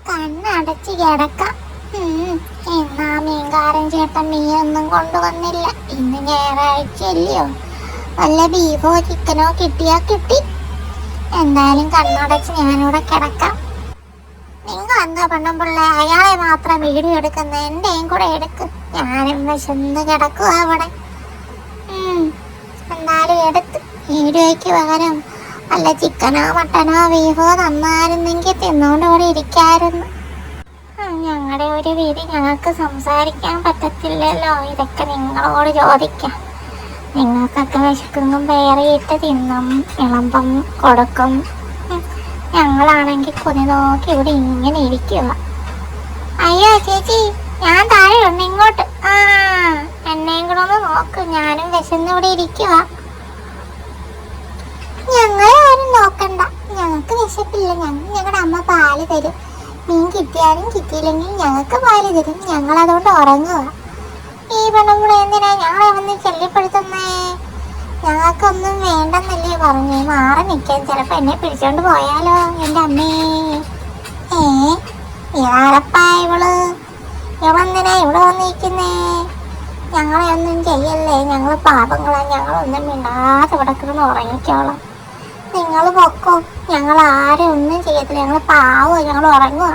കണ്ണടച്ച് കിടക്കാം. എന്നാ മീൻകാരൻ ചേട്ടൻ മീനൊന്നും കൊണ്ടുവന്നില്ല. ഇന്ന് ഞായറാഴ്ച അല്ലയോ, വല്ല ബീഫോ ചിക്കനോ കിട്ടിയാ കിട്ടി. എന്തായാലും കണ്ണടച്ച് ഞാനിവിടെ കിടക്കാം. നിങ്ങൾ എന്താ പെണ്ണുമ്പിള്ള അയാളെ മാത്രം വീഡിയോ എടുക്കുന്ന? എന്റെയും കൂടെ എടുക്ക്. ഞാനും വിശന്ന് കിടക്കുക അവിടെ. എന്തായാലും എടുത്ത് വീഡിയോയ്ക്ക് പകരം വല്ല ചിക്കനോ മട്ടനോ ബീഫോ തന്നായിരുന്നെങ്കിൽ തിന്നോണ്ട് ഇവിടെ ഇരിക്കായിരുന്നു. ഞങ്ങളുടെ ഒരു വിധി ഞങ്ങൾക്ക് സംസാരിക്കാൻ പറ്റത്തില്ലല്ലോ. ഇതൊക്കെ നിങ്ങളോട് ചോദിക്കാം. നിങ്ങൾക്കൊക്കെ വിശക്കുമ്പം പേറിയിട്ട് തിന്നും, വിളമ്പം കൊടുക്കും. ഞങ്ങളാണെങ്കിൽ കൊതി നോക്കി ഇവിടെ ഇങ്ങനെ ഇരിക്കുക. അയ്യോ ചേച്ചി, ഞാൻ താഴെ ഉണ്ട്, ഇങ്ങോട്ട്. എന്നെയും കൂടെ ഒന്ന് നോക്ക്, ഞാനും വിശന്ന് ഇവിടെ ഇരിക്കുക. ഞങ്ങളെ ആരും നോക്കണ്ട, ഞങ്ങൾക്ക് വിശപ്പില്ല. ഞങ്ങളുടെ അമ്മ പാല് തരും. മീൻ കിട്ടിയാലും കിട്ടിയില്ലെങ്കിൽ ഞങ്ങൾക്ക് പാല് തരും. ഞങ്ങളതുകൊണ്ട് ഉറങ്ങുക. ഈ പെണ്ണുകൂടെ എന്തിനാ ഞങ്ങളെ വന്ന് ശല്യപ്പെടുത്തുന്നേ? ഞങ്ങൾക്കൊന്നും വേണ്ടെന്നല്ലേ പറഞ്ഞു. മാറി നിൽക്കാൻ, ചിലപ്പോ എന്നെ പിടിച്ചോണ്ട് പോയാലോ. എൻ്റെ അമ്മേ, ഇതാരപ്പാ ഇവള്? ഇവളെന്തിനാ ഇവിടെ വന്നിരിക്കുന്നേ? ഞങ്ങളെ ഒന്നും ചെയ്യല്ലേ, ഞങ്ങൾ പാപങ്ങളാ. ഞങ്ങളൊന്നും മിണ്ടാതെ ഇവിടെ കിടന്ന് ഉറങ്ങിക്കോളാം. നിങ്ങൾ പൊക്കോ, ഞങ്ങൾ ആരും ഒന്നും ചെയ്യത്തില്ല. ഞങ്ങൾ പാവോ, ഞങ്ങൾ ഉറങ്ങുക.